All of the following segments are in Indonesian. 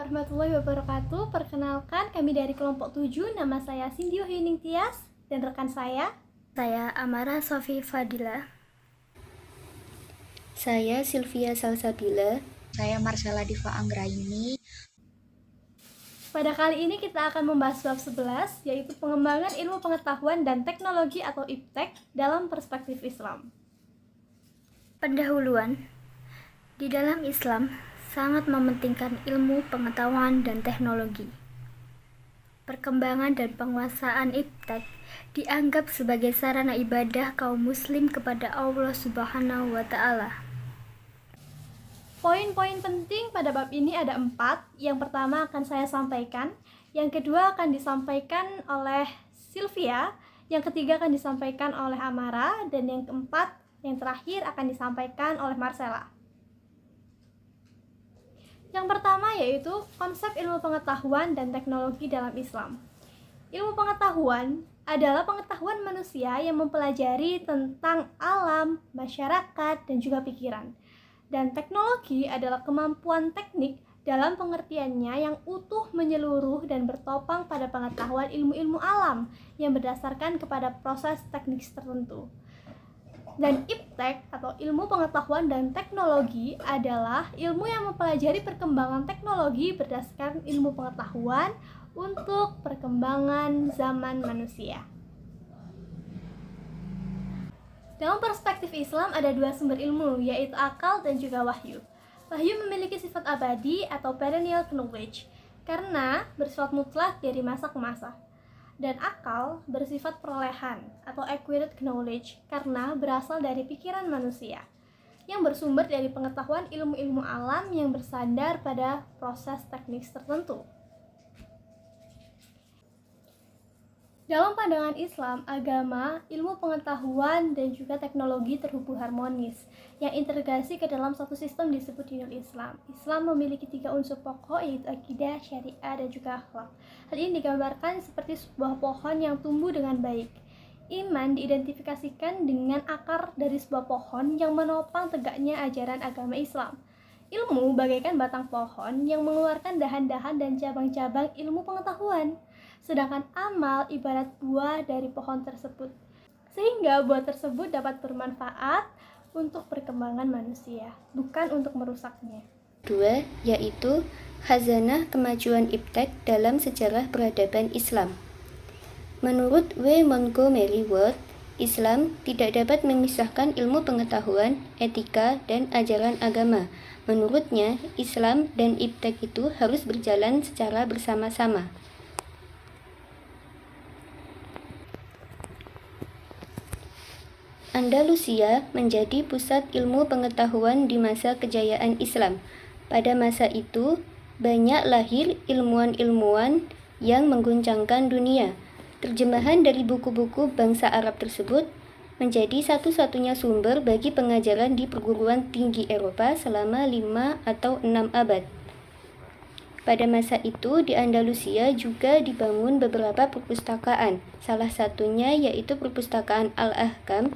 warahmatullahi wabarakatuh. Perkenalkan, kami dari kelompok 7. Nama saya Sindio Hining Tias dan rekan saya Amara Sofi Fadila. Saya Sylvia Salsabila. Saya Marcella Diva Anggraini. Pada kali ini kita akan membahas bab 11, yaitu pengembangan ilmu pengetahuan dan teknologi atau IPTEK dalam perspektif Islam. Pendahuluan. Di dalam Islam, sangat mementingkan ilmu pengetahuan dan teknologi. Perkembangan dan penguasaan IPTEK dianggap sebagai sarana ibadah kaum muslim kepada Allah Subhanahu wa Ta'ala. Poin-poin penting pada bab ini ada 4. Yang pertama akan saya sampaikan, yang kedua akan disampaikan oleh Sylvia, yang ketiga akan disampaikan oleh Amara, dan yang keempat, yang terakhir akan disampaikan oleh Marcella. Yang pertama yaitu konsep ilmu pengetahuan dan teknologi dalam Islam. Ilmu pengetahuan adalah pengetahuan manusia yang mempelajari tentang alam, masyarakat, dan juga pikiran. Dan teknologi adalah kemampuan teknik dalam pengertiannya yang utuh, menyeluruh, dan bertopang pada pengetahuan ilmu-ilmu alam yang berdasarkan kepada proses teknik tertentu. Dan IPTEK atau ilmu pengetahuan dan teknologi adalah ilmu yang mempelajari perkembangan teknologi berdasarkan ilmu pengetahuan untuk perkembangan zaman manusia. Dalam perspektif Islam ada 2 sumber ilmu, yaitu akal dan juga wahyu. Wahyu memiliki sifat abadi atau perennial knowledge karena bersifat mutlak dari masa ke masa. Dan akal bersifat perolehan atau acquired knowledge karena berasal dari pikiran manusia yang bersumber dari pengetahuan ilmu-ilmu alam yang bersandar pada proses teknik tertentu. Dalam pandangan Islam, agama, ilmu pengetahuan, dan juga teknologi terhubung harmonis yang integrasi ke dalam satu sistem disebut dinul Islam. Islam memiliki 3 unsur pokok yaitu akidah, syariah, dan juga akhlak. Hal ini digambarkan seperti sebuah pohon yang tumbuh dengan baik. Iman diidentifikasikan dengan akar dari sebuah pohon yang menopang tegaknya ajaran agama Islam. Ilmu bagaikan batang pohon yang mengeluarkan dahan-dahan dan cabang-cabang ilmu pengetahuan. Sedangkan amal ibarat buah dari pohon tersebut, sehingga buah tersebut dapat bermanfaat untuk perkembangan manusia, bukan untuk merusaknya. 2. Yaitu khazanah kemajuan IPTEK dalam sejarah peradaban Islam. Menurut W. Montgomery Ward, Islam tidak dapat memisahkan ilmu pengetahuan, etika, dan ajaran agama. Menurutnya, Islam dan IPTEK itu harus berjalan secara bersama-sama. Andalusia menjadi pusat ilmu pengetahuan di masa kejayaan Islam. Pada masa itu, banyak lahir ilmuwan-ilmuwan yang mengguncangkan dunia. Terjemahan dari buku-buku bangsa Arab tersebut menjadi satu-satunya sumber bagi pengajaran di perguruan tinggi Eropa selama 5 atau 6 abad. Pada masa itu, di Andalusia juga dibangun beberapa perpustakaan, salah satunya yaitu Perpustakaan Al-Ahkam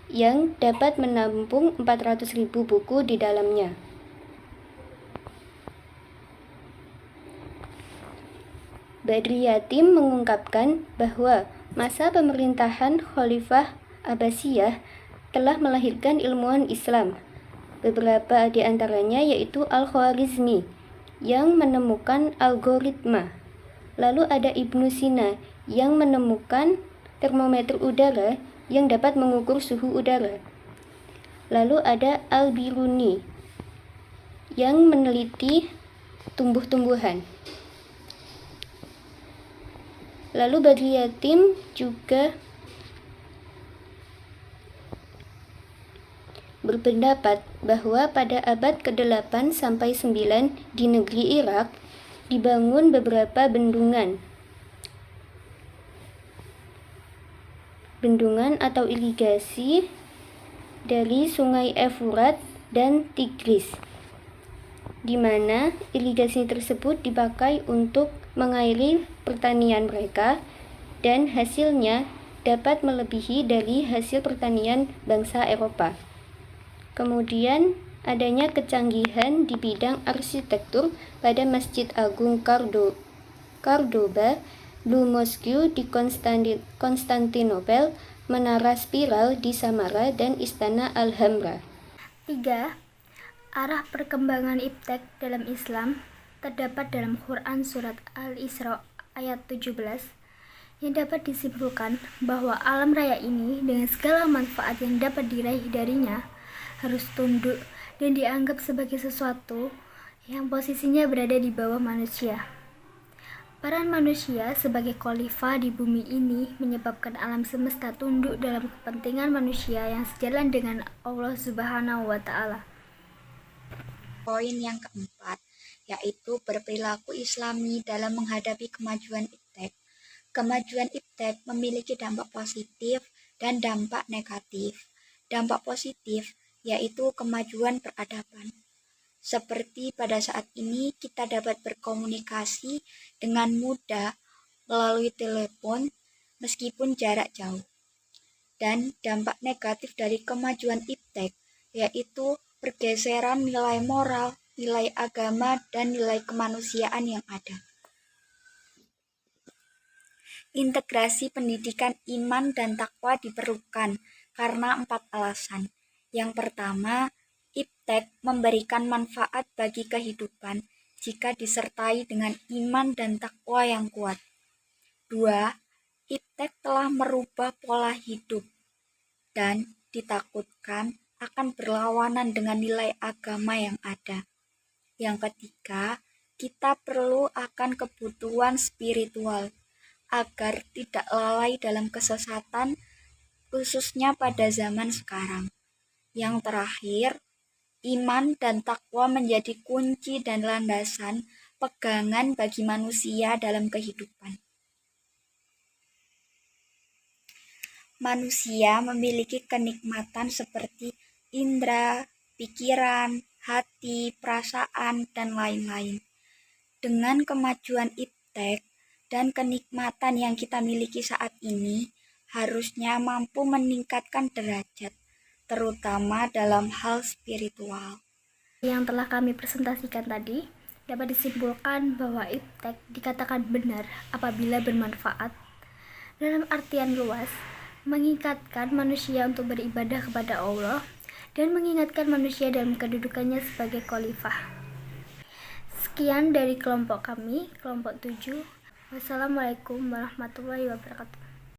yang dapat menampung 400.000 buku di dalamnya. Badri Yatim mengungkapkan bahwa masa pemerintahan Khalifah Abbasiyah telah melahirkan ilmuwan Islam. Beberapa di antaranya yaitu Al-Khwarizmi yang menemukan algoritma. Lalu ada Ibnu Sina yang menemukan termometer udara yang dapat mengukur suhu udara. Lalu ada Al-Biruni yang meneliti tumbuh-tumbuhan. Lalu Badri Yatim juga berpendapat bahwa pada abad ke-8 sampai 9 di negeri Irak dibangun beberapa bendungan atau irigasi dari sungai Efrat dan Tigris, di mana irigasi tersebut dipakai untuk mengairi pertanian mereka dan hasilnya dapat melebihi dari hasil pertanian bangsa Eropa. Kemudian adanya kecanggihan di bidang arsitektur pada Masjid Agung Cordoba, Blue Mosque di Konstantinopel, Menara Spiral di Samara, dan Istana Alhambra. 3. Arah perkembangan iptek dalam Islam terdapat dalam Quran Surat Al-Isra ayat 17 yang dapat disimpulkan bahwa alam raya ini dengan segala manfaat yang dapat diraih darinya harus tunduk dan dianggap sebagai sesuatu yang posisinya berada di bawah manusia. Peran manusia sebagai khalifah di bumi ini menyebabkan alam semesta tunduk dalam kepentingan manusia yang sejalan dengan Allah Subhanahu wa Ta'ala. Poin yang keempat, yaitu berperilaku Islami dalam menghadapi kemajuan iptek. Kemajuan iptek memiliki dampak positif dan dampak negatif. Dampak positif yaitu kemajuan peradaban. Seperti pada saat ini kita dapat berkomunikasi dengan mudah melalui telepon meskipun jarak jauh. Dan dampak negatif dari kemajuan iptek yaitu pergeseran nilai moral, nilai agama, dan nilai kemanusiaan yang ada. Integrasi pendidikan iman dan takwa diperlukan karena 4 alasan. Yang pertama, iptek memberikan manfaat bagi kehidupan jika disertai dengan iman dan takwa yang kuat. 2. Iptek telah merubah pola hidup dan ditakutkan akan berlawanan dengan nilai agama yang ada. Yang ketiga, kita perlu akan kebutuhan spiritual agar tidak lalai dalam kesesatan, khususnya pada zaman sekarang. Yang terakhir, iman dan takwa menjadi kunci dan landasan pegangan bagi manusia dalam kehidupan. Manusia memiliki kenikmatan seperti indera, pikiran, hati, perasaan, dan lain-lain. Dengan kemajuan iptek dan kenikmatan yang kita miliki saat ini, harusnya mampu meningkatkan derajat, terutama dalam hal spiritual. Yang telah kami presentasikan tadi dapat disimpulkan bahwa iptek dikatakan benar apabila bermanfaat dalam artian luas, mengingatkan manusia untuk beribadah kepada Allah dan mengingatkan manusia dalam kedudukannya sebagai khalifah. Sekian dari kelompok kami, kelompok 7. Wassalamualaikum warahmatullahi wabarakatuh.